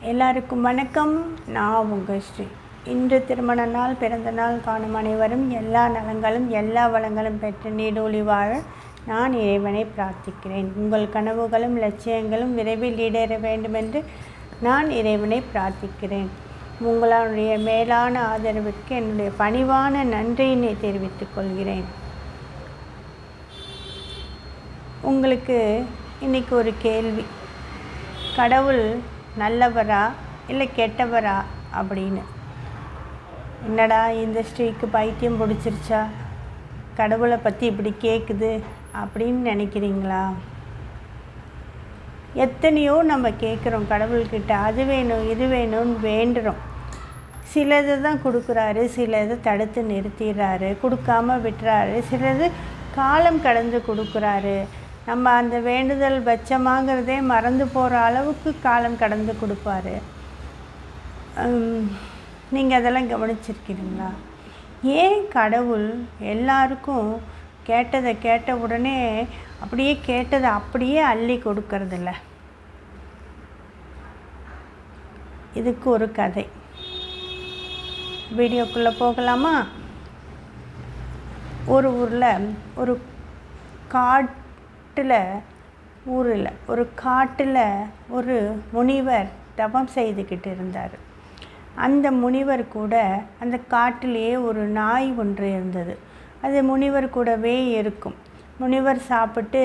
எல்லாருக்கும் வணக்கம். நான் உங்கள் ஸ்ரீ. இன்று திருமண நாள், பிறந்த நாள் காணும் அனைவரும் எல்லா நலங்களும் எல்லா வளங்களும் பெற்று நீடூழி வாழ நான் இறைவனை பிரார்த்திக்கிறேன். உங்கள் கனவுகளும் லட்சியங்களும் விரைவில் ஈடேற வேண்டுமென்று நான் இறைவனை பிரார்த்திக்கிறேன். உங்களுடைய மேலான ஆதரவிற்கு என்னுடைய பணிவான நன்றியினை தெரிவித்துக் கொள்கிறேன். உங்களுக்கு இன்றைக்கி ஒரு கேள்வி, கடவுள் நல்லவரா இல்லை கெட்டவரா அப்படின்னு. என்னடா இந்த ஸ்ரீக்கு பைத்தியம் பிடிச்சிருச்சா, கடவுளை பற்றி இப்படி கேட்குது அப்படின்னு நினைக்கிறீங்களா? எத்தனையோ நம்ம கேட்குறோம் கடவுள்கிட்ட, அது வேணும் இது வேணும்னு வேண்டுறோம். சிலது தான் கொடுக்குறாரு, சிலது தடுத்து நிறுத்திடுறாரு, கொடுக்காம விட்டுறாரு, சிலது காலம் கடந்து கொடுக்குறாரு. நம்ம அந்த வேண்டுதல் பட்சமாங்கிறதே மறந்து போகிற அளவுக்கு காலம் கடந்து கொடுப்பாரு. நீங்கள் அதெல்லாம் கவனிச்சிருக்கிறீங்களா? ஏன் கடவுள் எல்லாருக்கும் கேட்டதை கேட்ட உடனே அப்படியே கேட்டதை அப்படியே அள்ளி கொடுக்கறதில்ல? இதுக்கு ஒரு கதை. வீடியோக்குள்ளே போகலாமா? ஒரு ஊரில் ஒரு காட்டில் ஒரு முனிவர் தவம் செய்துக்கிட்டு இருந்தார். அந்த முனிவர் கூட அந்த காட்டிலேயே ஒரு நாய் ஒன்று இருந்தது. அது முனிவர் கூடவே இருக்கும். முனிவர் சாப்பிட்டு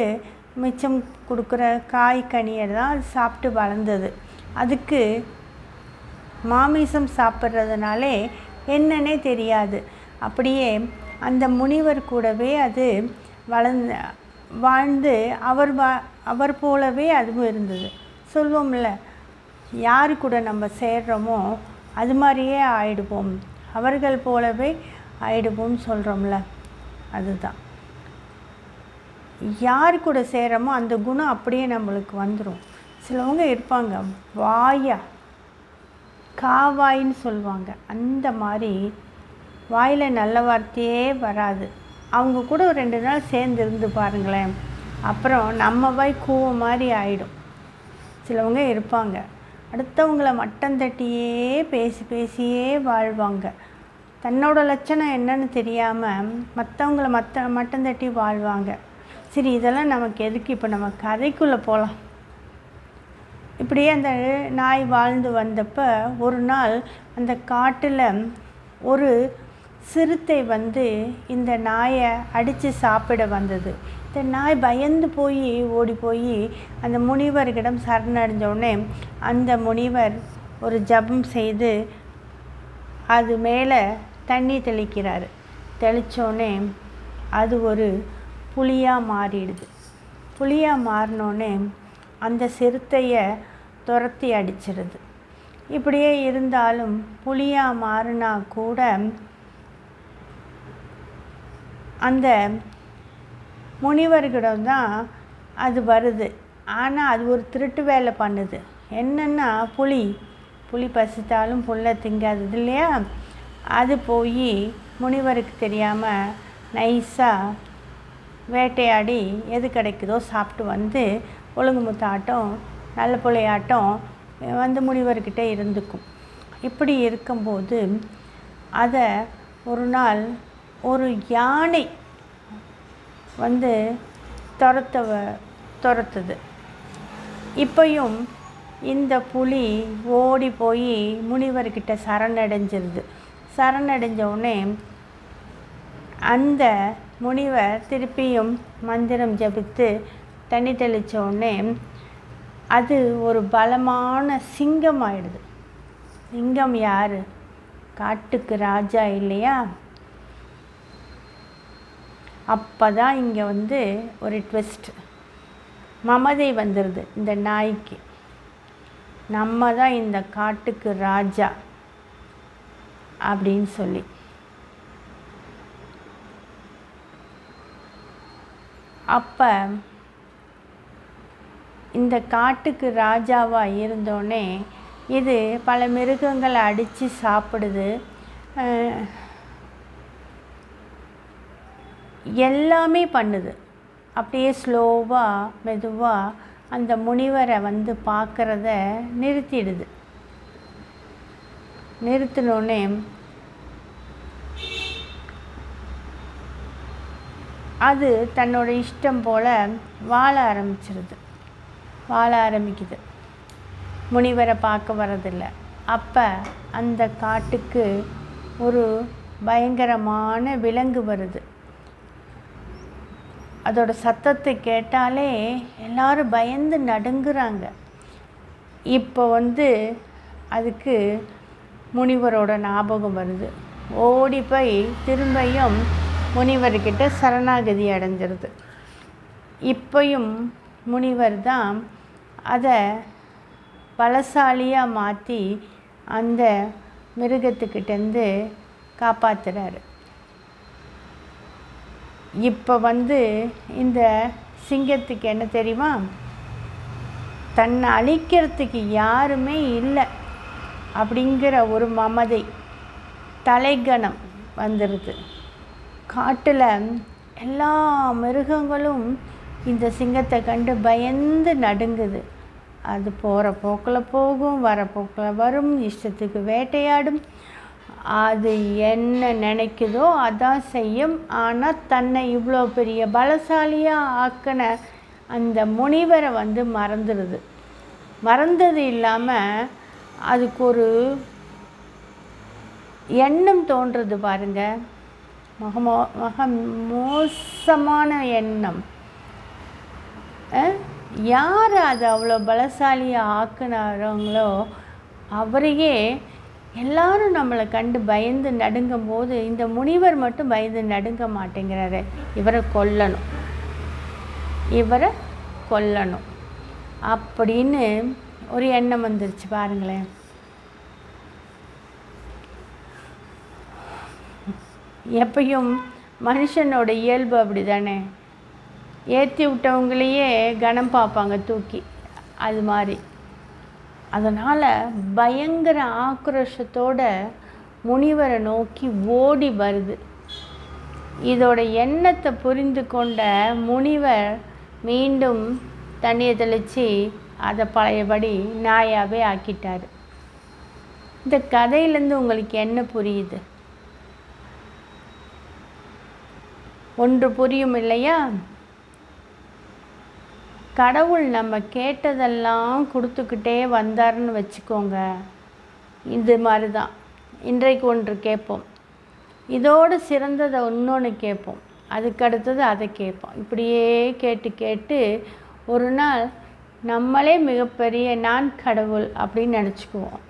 மிச்சம் கொடுக்குற காய் கனியை தான் அது சாப்பிட்டு வளர்ந்தது. அதுக்கு மாமிசம் சாப்பிட்றதுனாலே என்னன்னே தெரியாது. அப்படியே அந்த முனிவர் கூடவே அது வாழ்ந்து அவர் போலவே அதுவும் இருந்தது. சொல்வோம்ல, யாரு கூட நம்ம சேர்றோமோ அது மாதிரியே ஆயிடுவோம், அவர்கள் போலவே ஆயிடுவோம் சொல்கிறோம்ல, அதுதான். யார் கூட சேர்றோமோ அந்த குணம் அப்படியே நம்மளுக்கு வந்துடும். சிலவங்க இருப்பாங்க, காவாயின்னு சொல்லுவாங்க. அந்த மாதிரி வாயில் நல்ல வார்த்தையே வராது. அவங்க கூட ஒரு 2 நாள் சேர்ந்து இருந்து பாருங்களேன், அப்புறம் நம்ம வாய் கூவ மாதிரி ஆகிடும். சிலவங்க இருப்பாங்க, அடுத்தவங்களை மட்டம் தட்டியே பேசியே வாழ்வாங்க. தன்னோட லட்சணம் என்னன்னு தெரியாமல் மற்றவங்கள மட்டம் தட்டி வாழ்வாங்க. சரி, இதெல்லாம் நமக்கு எதுக்கு? இப்போ நம்ம கதைக்குள்ளே போகலாம். இப்படியே அந்த நாய் வாழ்ந்து வந்தப்போ ஒரு நாள் அந்த காட்டில் ஒரு சிறுத்தை இந்த நாயை அடித்து சாப்பிட வந்தது. இந்த நாய் பயந்து ஓடி போய் அந்த முனிவர்கிடம் சரணடைஞ்சோடனே அந்த முனிவர் ஒரு ஜபம் செய்து அது மேலே தண்ணி தெளிக்கிறாரு. தெளித்தோடனே அது ஒரு புலியாக மாறிடுது. புலியாக மாறினோடனே அந்த சிறுத்தையை துரத்தி அடிச்சிடுது. இப்படியே இருந்தாலும் புலியாக மாறினா கூட அந்த முனிவர்களிடம் தான் அது வருது. ஆனால் அது ஒரு திருட்டு வேலை பண்ணுது. என்னென்னா, புலி பசித்தாலும் புல்லை திங்காதது இல்லையா? அது போய் முனிவருக்கு தெரியாமல் நைஸாக வேட்டையாடி எது கிடைக்குதோ சாப்பிட்டு ஒழுங்கு முத்தாட்டம் நல்ல பிள்ளையாட்டம் முனிவர்கிட்ட இருந்துக்கும். இப்படி இருக்கும்போது அதை ஒரு நாள் ஒரு யானை துரத்துது. இப்பையும் இந்த புலி ஓடி போய் முனிவர்கிட்ட சரணடைஞ்சிருது. சரணடைஞ்சவுடனே அந்த முனிவர் திருப்பியும் மந்திரம் ஜபித்து தண்ணி தெளித்த உடனே அது ஒரு பலமான சிங்கம் ஆயிடுது. சிங்கம் யார்? காட்டுக்கு ராஜா இல்லையா? அப்போ தான் இங்கே ஒரு ட்விஸ்ட், மமதை வந்துடுது இந்த நாய்க்கு. நம்ம தான் இந்த காட்டுக்கு ராஜா அப்படின்னு சொல்லி. அப்போ இந்த காட்டுக்கு ராஜாவாக இருந்தோடனே இது பல மிருகங்களை அடித்து சாப்பிடுது. எல்லாமே பண்ணுது. அப்படியே ஸ்லோவாக மெதுவாக அந்த முனிவரை பார்க்குறத நிறுத்திடுது. நிறுத்தினோடனே அது தன்னோட இஷ்டம் போல் வாழ ஆரம்பிக்குது. முனிவரை பார்க்க வரதில்லை. அப்போ அந்த காட்டுக்கு ஒரு பயங்கரமான விலங்கு வருது. அதோட சத்தத்தை கேட்டாலே எல்லாரும் பயந்து நடுங்குறாங்க. இப்போ அதுக்கு முனிவரோட ஞாபகம் வருது. ஓடி போய் திரும்பியும் முனிவர்கிட்ட சரணாகதி அடைஞ்சிருது. இப்பையும் முனிவர் தான் அதை பலசாலியாக மாற்றி அந்த மிருகத்துக்கிட்டேருந்து காப்பாற்றுறாரு. இப்போ இந்த சிங்கத்துக்கு என்ன தெரியுமா, தன்னை அழிக்கிறதுக்கு யாருமே இல்லை அப்படிங்கிற ஒரு மமதை, தலைகணம் வந்துடுது. காட்டில் எல்லா மிருகங்களும் இந்த சிங்கத்தை கண்டு பயந்து நடுங்குது. அது போகிற போக்கில் போகும், வர போக்கில் வரும், இஷ்டத்துக்கு வேட்டையாடும். அது என்ன நினைக்குதோ அதான் செய்யும். ஆனால் தன்னை இவ்வளோ பெரிய பலசாலியாக ஆக்கின அந்த முனிவரை மறந்துடுது. மறந்தது இல்லாமல் அதுக்கு ஒரு எண்ணம் தோன்றுறது பாருங்கள், மக மோசமான எண்ணம். யார் அது அவ்வளோ பலசாலியாக ஆக்குனாரங்களோ அவரையே எல்லாரும் நம்மளை கண்டு பயந்து நடுங்கும் போது இந்த முனிவர் மட்டும் பயந்து நடுங்க மாட்டேங்கிறாரு. இவரை கொல்லணும் அப்படின்னு ஒரு எண்ணம் வந்துருச்சு பாருங்களேன். எப்பயும் மனுஷனோட இயல்பு அப்படி தானே, ஏற்றி விட்டவங்களையே கனம் பார்ப்பாங்க தூக்கி, அது மாதிரி. அதனால் பயங்கர ஆக்ரோஷத்தோட முனிவரை நோக்கி ஓடி வருது. இதோட எண்ணத்தை புரிந்து கொண்ட முனிவர் மீண்டும் தண்ணியை தெளித்து அதை பழையபடி நாயாகவே ஆக்கிட்டார். இந்த கதையிலேருந்து உங்களுக்கு என்ன புரியுது? ஒன்று புரியும் இல்லையா? கடவுள் நம்ம கேட்டதெல்லாம் கொடுத்துக்கிட்டே வந்தார்னு வச்சுக்கோங்க. இது மாதிரி தான் இன்றைக்கு ஒன்று கேட்போம், இதோடு சிறந்ததை இன்னொன்று கேட்போம், அதுக்கடுத்தது அதை கேட்போம். இப்படியே கேட்டு கேட்டு ஒரு நாள் நம்மளே மிகப்பெரிய நான் கடவுள் அப்படின்னு நினச்சிக்குவோம்.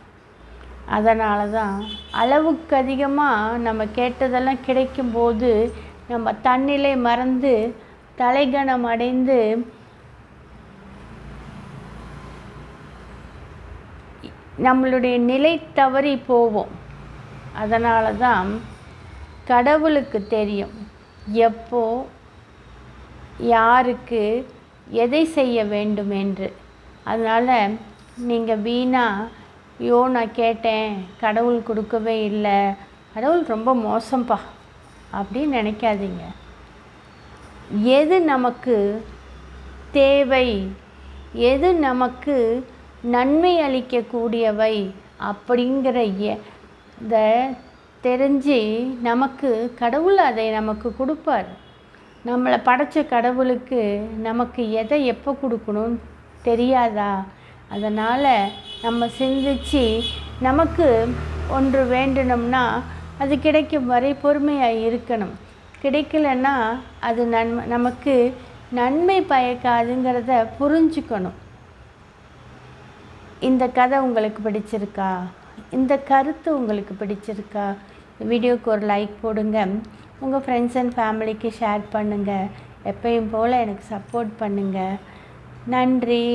அதனால தான் அளவுக்கு அதிகமாக நம்ம கேட்டதெல்லாம் கிடைக்கும்போது நம்ம தன்னிலை மறந்து தலைகணம் அடைந்து நம்மளுடைய நிலை தவறி போவோம். அதனால தான் கடவுளுக்கு தெரியும் எப்போ யாருக்கு எதை செய்ய வேண்டும் என்று. அதனால் நீங்கள் ஐயோ நான் கேட்டேன் கடவுள் கொடுக்கவே இல்லை, கடவுள் ரொம்ப மோசம்பா அப்படின்னு நினைக்காதீங்க. எது நமக்கு தேவை, எது நமக்கு நன்மை அளிக்கக்கூடியவை அப்படிங்கிற இதை தெரிஞ்சு நமக்கு கடவுள் அதை நமக்கு கொடுப்பார். நம்மளை படைத்த கடவுளுக்கு நமக்கு எதை எப்போ கொடுக்கணும்னு தெரியாதா? அதனால் நம்ம சிந்திச்சு நமக்கு ஒன்று வேண்டணும்னா அது கிடைக்கும் வரை பொறுமையாக இருக்கணும். கிடைக்கலன்னா அது நமக்கு நன்மை பயக்காதுங்கிறத புரிஞ்சுக்கணும். இந்த கதை உங்களுக்கு பிடிச்சிருக்கா? இந்த கருத்து உங்களுக்கு பிடிச்சிருக்கா? வீடியோக்கு ஒரு லைக் போடுங்க, உங்கள் ஃப்ரெண்ட்ஸ் அண்ட் ஃபேமிலிக்கு ஷேர் பண்ணுங்கள். எப்பயும் போல் எனக்கு சப்போர்ட் பண்ணுங்கள். நன்றி.